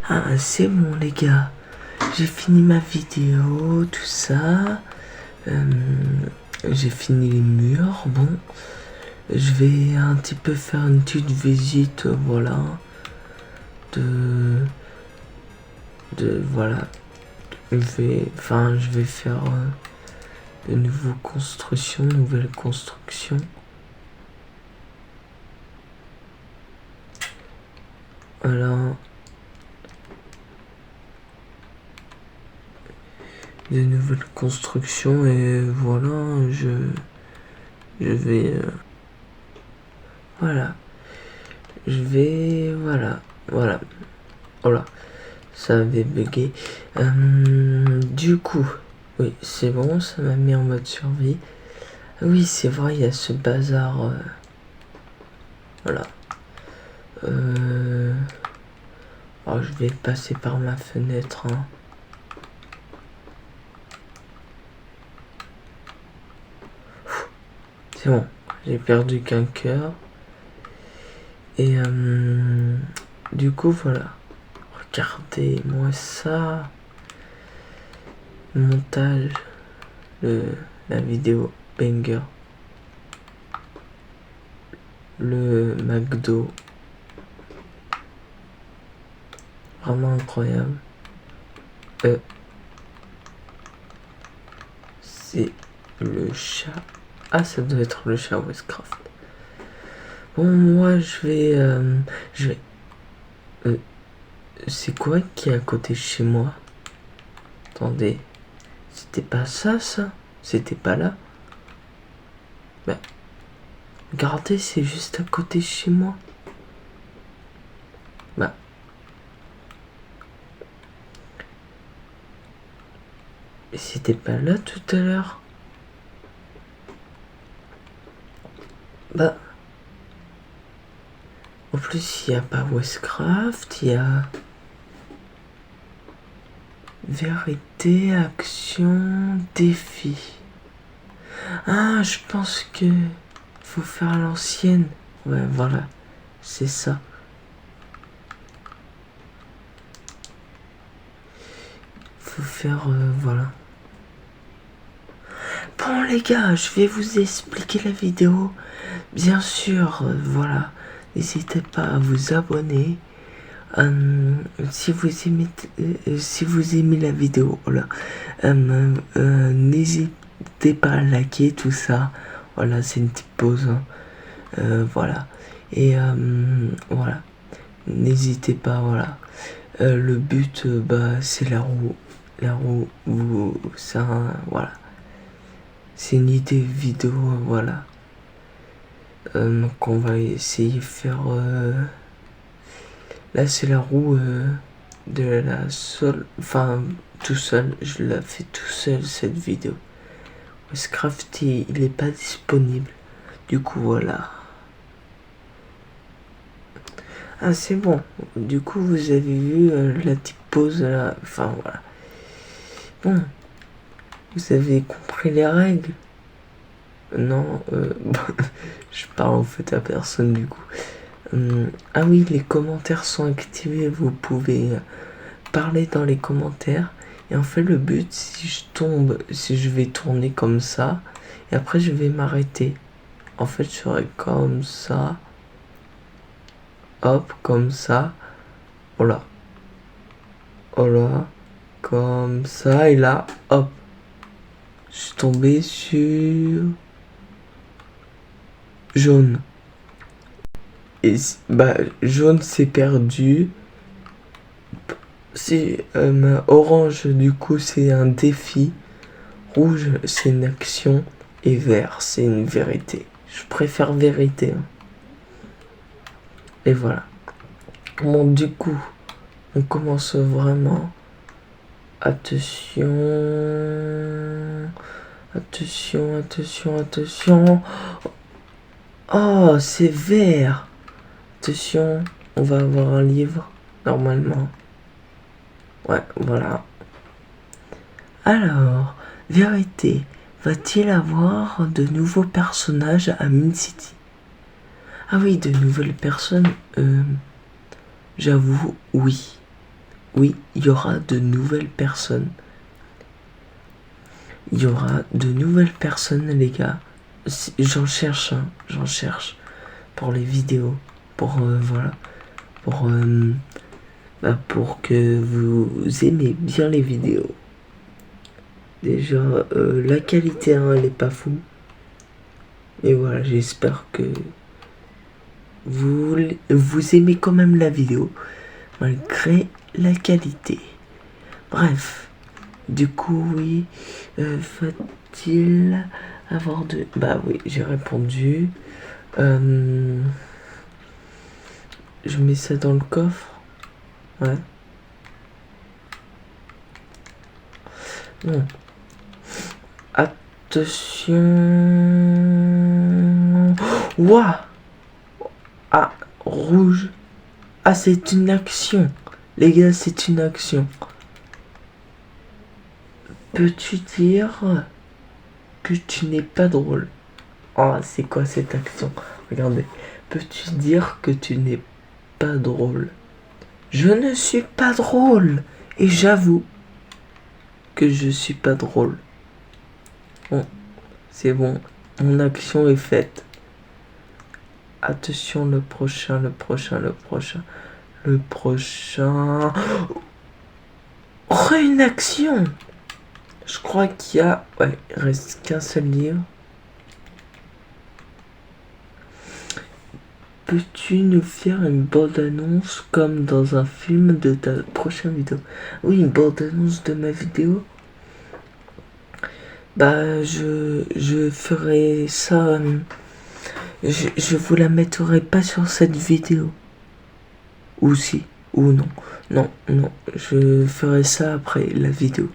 Ah, c'est bon les gars, j'ai fini ma vidéo, tout ça. J'ai fini les murs. Bon, je vais un petit peu faire une petite visite, voilà, voilà. Je vais faire de nouvelles constructions. Voilà. De nouvelles constructions et voilà, je vais voilà, voilà, voilà, ça avait bugué. Du coup, oui, c'est bon, ça m'a mis en mode survie. Oui, c'est vrai, il y a ce bazar, voilà. Alors, je vais passer par ma fenêtre, hein. C'est bon, j'ai perdu qu'un cœur. Et du coup, voilà. Regardez-moi ça. Montage. La vidéo banger. Le McDo. Vraiment incroyable. C'est le chat. Ah, ça doit être le chat Westcraft. Bon, moi, je vais... c'est quoi qui est à côté de chez moi? Attendez. C'était pas ça? C'était pas là? Bah... Regardez, c'est juste à côté de chez moi. Bah... C'était pas là tout à l'heure? Bah... En plus, il n'y a pas Westcraft, il y a... Vérité, action, défi. Ah, je pense que... Faut faire l'ancienne. Ouais, voilà. C'est ça. Faut faire... voilà. Bon les gars, je vais vous expliquer la vidéo. Bien sûr, voilà. N'hésitez pas à vous abonner. Si vous aimez la vidéo, voilà. N'hésitez pas à liker tout ça. Voilà, c'est une petite pause, hein. Voilà. Et voilà. N'hésitez pas, voilà. Le but, c'est la roue. La roue, ça, voilà. C'est une idée vidéo, voilà. Qu'on va essayer de faire. Là, c'est la roue de la seule. Enfin, tout seul. Je la fais tout seul cette vidéo. Westcraft, il est pas disponible. Du coup, voilà. Ah, c'est bon. Du coup, vous avez vu la petite pause là. Enfin, voilà. Bon. Vous avez compris les règles? Non, je parle en fait à personne du coup. Ah oui, les commentaires sont activés, vous pouvez parler dans les commentaires. Et en fait, le but, si je vais tourner comme ça, et après je vais m'arrêter. En fait, je serai comme ça. Hop, comme ça. Voilà. Voilà. Comme ça, et là, hop. Je suis tombé sur... jaune. Et bah, jaune c'est perdu. C'est orange, du coup c'est un défi. Rouge c'est une action. Et vert c'est une vérité. Je préfère vérité, hein. Et voilà. Bon, du coup on commence vraiment. Attention. Attention, attention, attention. Oh, c'est vert. Attention, on va avoir un livre, normalement. Ouais, voilà. Alors, vérité, va-t-il avoir de nouveaux personnages à Min City? Ah oui, de nouvelles personnes, j'avoue, oui. Oui, il y aura de nouvelles personnes. Il y aura de nouvelles personnes, les gars. J'en cherche, hein, j'en cherche. Pour les vidéos. Pour, voilà. Pour que vous aimez bien les vidéos. Déjà, la qualité, hein, elle est pas fou. Et voilà, j'espère que vous aimez quand même la vidéo, malgré la qualité. Bref, du coup, oui, faut-il avoir de... Bah oui, j'ai répondu. Je mets ça dans le coffre. Ouais. Bon. Attention. Ouah. Ah, rouge. Ah, c'est une action. Les gars, c'est une action. Peux-tu dire que tu n'es pas drôle? Oh, c'est quoi cette action? Regardez. Peux-tu dire que tu n'es pas drôle? Je ne suis pas drôle. Et j'avoue que je suis pas drôle. Bon, c'est bon. Mon action est faite. Attention, le prochain. Oh, une action! Je crois qu'il y a... Ouais, il reste qu'un seul livre. Peux-tu nous faire une bande-annonce comme dans un film de ta prochaine vidéo? Oui, une bande-annonce de ma vidéo. Bah, je ferai ça... Je vous la mettrai pas sur cette vidéo. Ou si, ou non. Non, je ferai ça après la vidéo.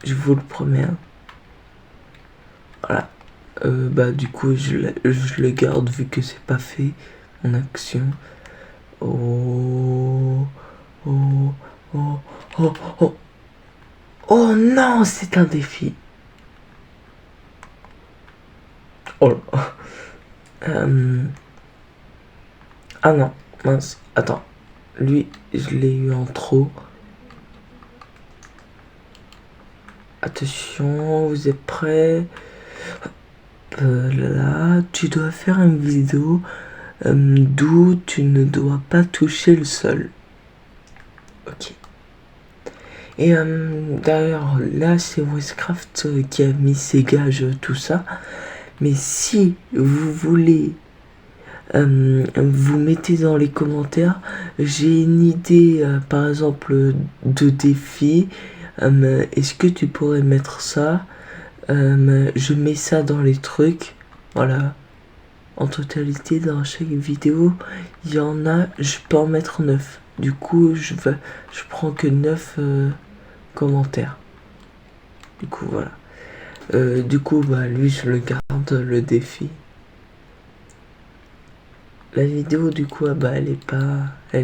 Je vous le promets. Hein. Voilà. Bah du coup, je le garde vu que c'est pas fait. Mon action. Oh. Oh non, c'est un défi. Oh là. Ah non, mince. Attends. Lui, je l'ai eu en trop. Attention, vous êtes prêts? Là, tu dois faire une vidéo d'où tu ne dois pas toucher le sol. Ok. Et d'ailleurs, là, c'est Westcraft qui a mis ses gages, tout ça. Mais si vous voulez, vous mettez dans les commentaires, j'ai une idée, par exemple, de défi. Est-ce que tu pourrais mettre ça? Je mets ça dans les trucs. Voilà. En totalité, dans chaque vidéo, il y en a, je peux en mettre 9. Du coup, je prends que 9 commentaires. Du coup, voilà. Du coup, bah, lui, je le garde, le défi. La vidéo, du coup, bah, elle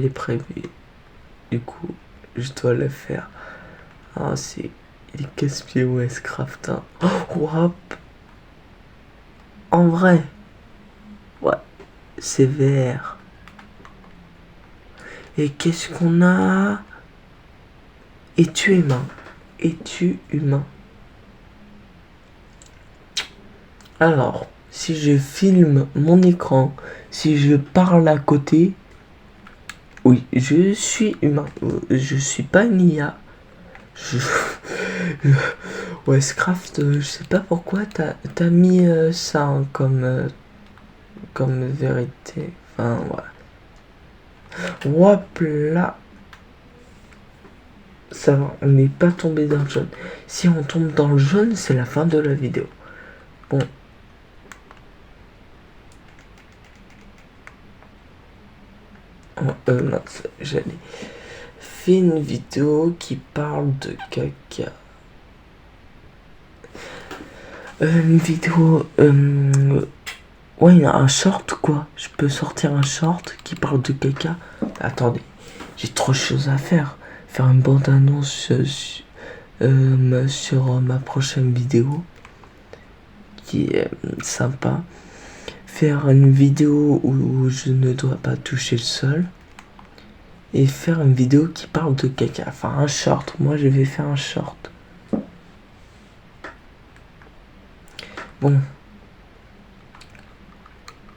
est prévue. Du coup, je dois le faire. Ah, il est casse-pied Westcraft. Hein. Oh, hop. En vrai. Ouais. C'est vert. Et qu'est-ce qu'on a? Es-tu humain? Es-tu humain? Alors, si je filme mon écran, si je parle à côté, oui, je suis humain. Je suis pas une IA. Westcraft, je sais pas pourquoi t'as mis ça hein, comme vérité. Enfin, voilà. Hop là. Ça va, on n'est pas tombé dans le jaune. Si on tombe dans le jaune, c'est la fin de la vidéo. Bon. Mince, j'allais. Fais une vidéo qui parle de caca. Une vidéo. Ouais, un short quoi. Je peux sortir un short qui parle de caca. Attendez, j'ai trop de choses à faire. Faire une bande-annonce sur ma prochaine vidéo qui est sympa. Faire une vidéo où je ne dois pas toucher le sol. et faire une vidéo qui parle de caca. Enfin, un short. Moi, je vais faire un short. Bon.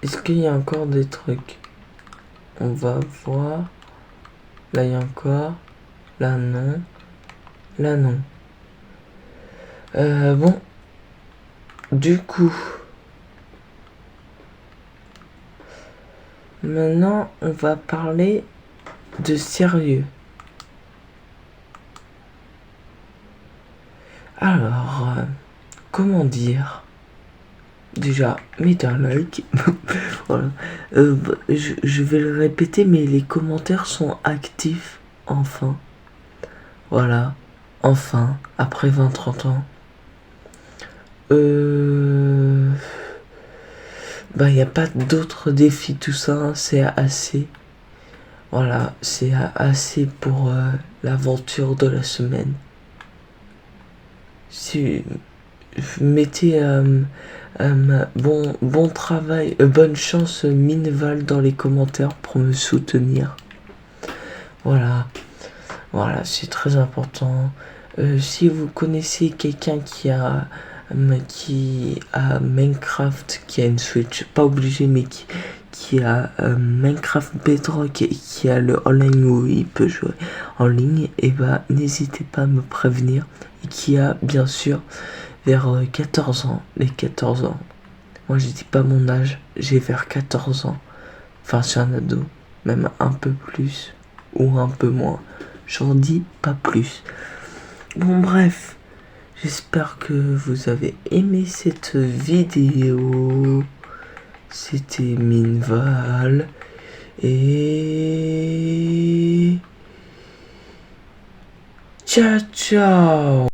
Est-ce qu'il y a encore des trucs? On va voir. Là, il y a encore. Là, non. Là, non. Bon. Du coup. Maintenant, on va parler de sérieux. Alors, comment dire? Déjà, mettez un like. Voilà. Je vais le répéter, mais les commentaires sont actifs. Enfin. Voilà. Enfin. Après 20-30 ans. Bah, il n'y a pas d'autres défis, tout ça. Hein, c'est assez. Voilà. C'est assez pour l'aventure de la semaine. Si. Mettez bon travail, bonne chance Mineval dans les commentaires pour me soutenir. Voilà, c'est très important. Si vous connaissez quelqu'un qui a Minecraft, qui a une Switch, pas obligé, mais qui a Minecraft Bedrock et qui a le online où il peut jouer en ligne, et bah n'hésitez pas à me prévenir. Et qui a bien sûr vers 14 ans, les 14 ans. Moi je dis pas mon âge, j'ai vers 14 ans. Enfin je suis un ado, même un peu plus ou un peu moins. J'en dis pas plus. Bon bref, j'espère que vous avez aimé cette vidéo. C'était Minval et ciao ciao.